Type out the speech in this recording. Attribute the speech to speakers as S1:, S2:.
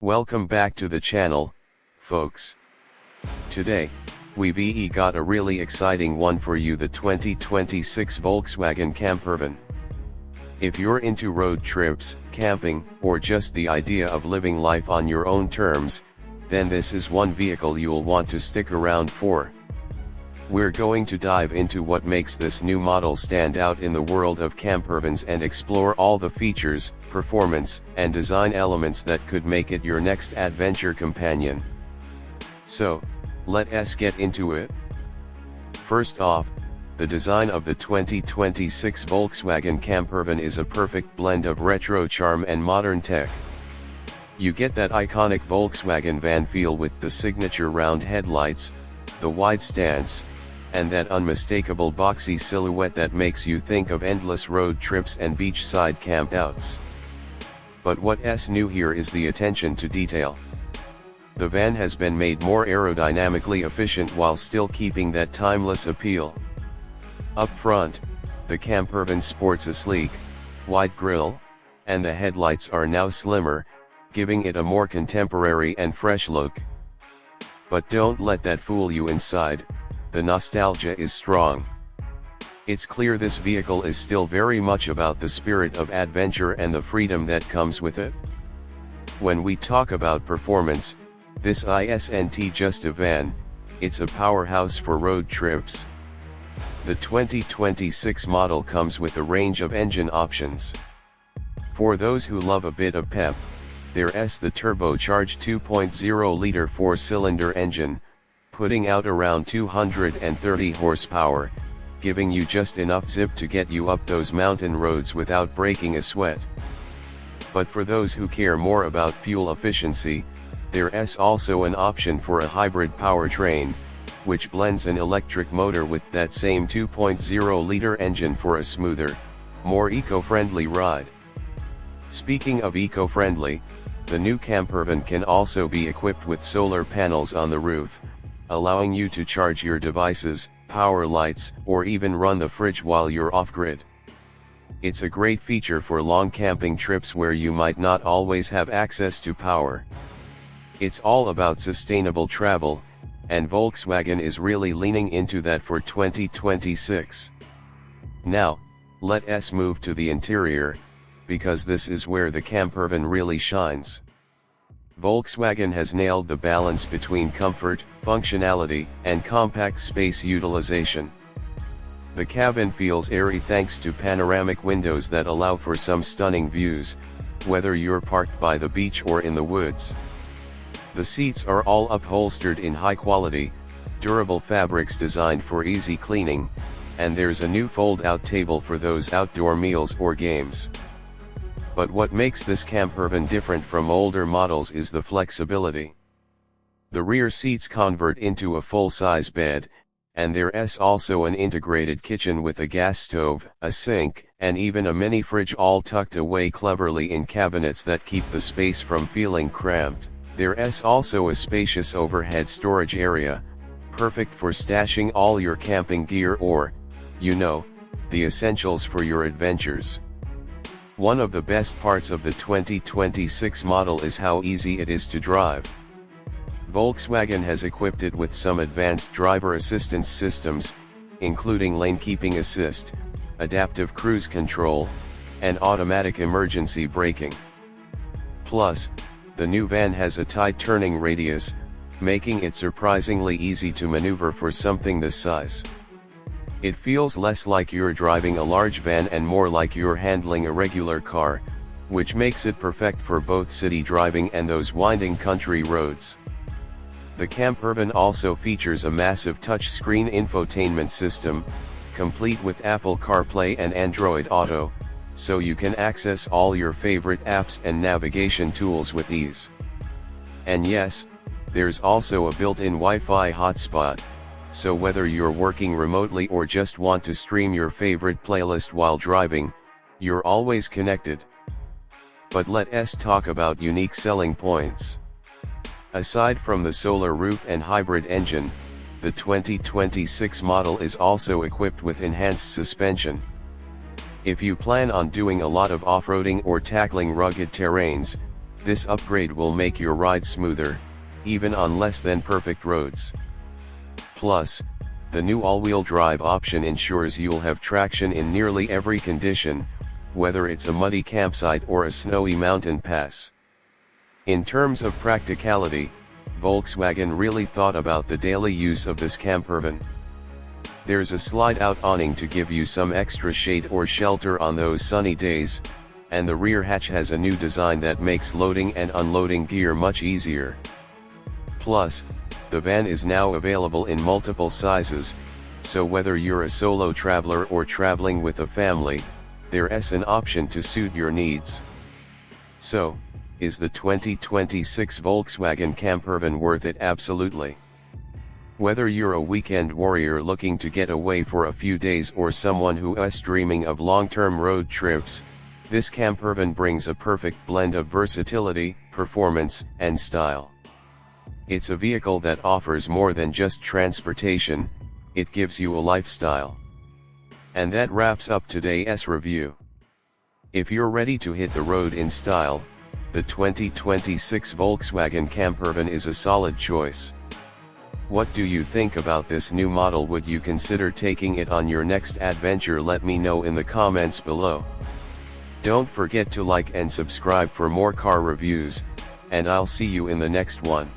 S1: Welcome back to the channel, folks. Today, we've got a really exciting one for you, the 2026 Volkswagen Campervan. If you're into road trips, camping, or just the idea of living life on your own terms, then this is one vehicle you'll want to stick around for. We're going to dive into what makes this new model stand out in the world of campervans and explore all the features, performance, and design elements that could make it your next adventure companion. So, let's get into it. First off, the design of the 2026 Volkswagen Campervan is a perfect blend of retro charm and modern tech. You get that iconic Volkswagen van feel with the signature round headlights, the wide stance, and that unmistakable boxy silhouette that makes you think of endless road trips and beachside campouts. But what's new here is the attention to detail. The van has been made more aerodynamically efficient while still keeping that timeless appeal. Up front, the Campervan sports a sleek, wide grille, and the headlights are now slimmer, giving it a more contemporary and fresh look. But don't let that fool you. Inside, the nostalgia is strong. It's clear this vehicle is still very much about the spirit of adventure and the freedom that comes with it. When we talk about performance, this isn't just a van, it's a powerhouse for road trips. The 2026 model comes with a range of engine options. For those who love a bit of pep, there's the turbocharged 2.0-liter 4-cylinder engine, putting out around 230 horsepower, giving you just enough zip to get you up those mountain roads without breaking a sweat. But for those who care more about fuel efficiency, there's also an option for a hybrid powertrain, which blends an electric motor with that same 2.0-liter engine for a smoother, more eco-friendly ride. Speaking of eco-friendly, the new Campervan can also be equipped with solar panels on the roof, allowing you to charge your devices, power lights, or even run the fridge while you're off-grid. It's a great feature for long camping trips where you might not always have access to power. It's all about sustainable travel, and Volkswagen is really leaning into that for 2026. Now, let's move to the interior, because this is where the Campervan really shines. Volkswagen has nailed the balance between comfort, functionality, and compact space utilization. The cabin feels airy thanks to panoramic windows that allow for some stunning views, whether you're parked by the beach or in the woods. The seats are all upholstered in high-quality, durable fabrics designed for easy cleaning, and there's a new fold-out table for those outdoor meals or games. But what makes this Campervan different from older models is the flexibility. The rear seats convert into a full-size bed, and there's also an integrated kitchen with a gas stove, a sink, and even a mini fridge, all tucked away cleverly in cabinets that keep the space from feeling cramped. There's also a spacious overhead storage area, perfect for stashing all your camping gear or, the essentials for your adventures. One of the best parts of the 2026 model is how easy it is to drive. Volkswagen has equipped it with some advanced driver assistance systems, including lane keeping assist, adaptive cruise control, and automatic emergency braking. Plus, the new van has a tight turning radius, making it surprisingly easy to maneuver for something this size. It feels less like you're driving a large van and more like you're handling a regular car, which makes it perfect for both city driving and those winding country roads. The Campervan also features a massive touchscreen infotainment system, complete with Apple CarPlay and Android Auto, so you can access all your favorite apps and navigation tools with ease. And yes, there's also a built-in Wi-Fi hotspot, so whether you're working remotely or just want to stream your favorite playlist while driving, you're always connected. But let's talk about unique selling points. Aside from the solar roof and hybrid engine, the 2026 model is also equipped with enhanced suspension. If you plan on doing a lot of off-roading or tackling rugged terrains, This upgrade will make your ride smoother, even on less than perfect roads. Plus, the new all-wheel drive option ensures you'll have traction in nearly every condition, whether it's a muddy campsite or a snowy mountain pass. In terms of practicality, Volkswagen really thought about the daily use of this campervan. There's a slide-out awning to give you some extra shade or shelter on those sunny days, and the rear hatch has a new design that makes loading and unloading gear much easier. Plus, the van is now available in multiple sizes, so whether you're a solo traveler or traveling with a family, there's an option to suit your needs. So, is the 2026 Volkswagen Campervan worth it? Absolutely. Whether you're a weekend warrior looking to get away for a few days or someone who's dreaming of long-term road trips, this campervan brings a perfect blend of versatility, performance, and style. It's a vehicle that offers more than just transportation, it gives you a lifestyle. And that wraps up today's review. If you're ready to hit the road in style, the 2026 Volkswagen Campervan is a solid choice. What do you think about this new model? Would you consider taking it on your next adventure? Let me know in the comments below. Don't forget to like and subscribe for more car reviews, and I'll see you in the next one.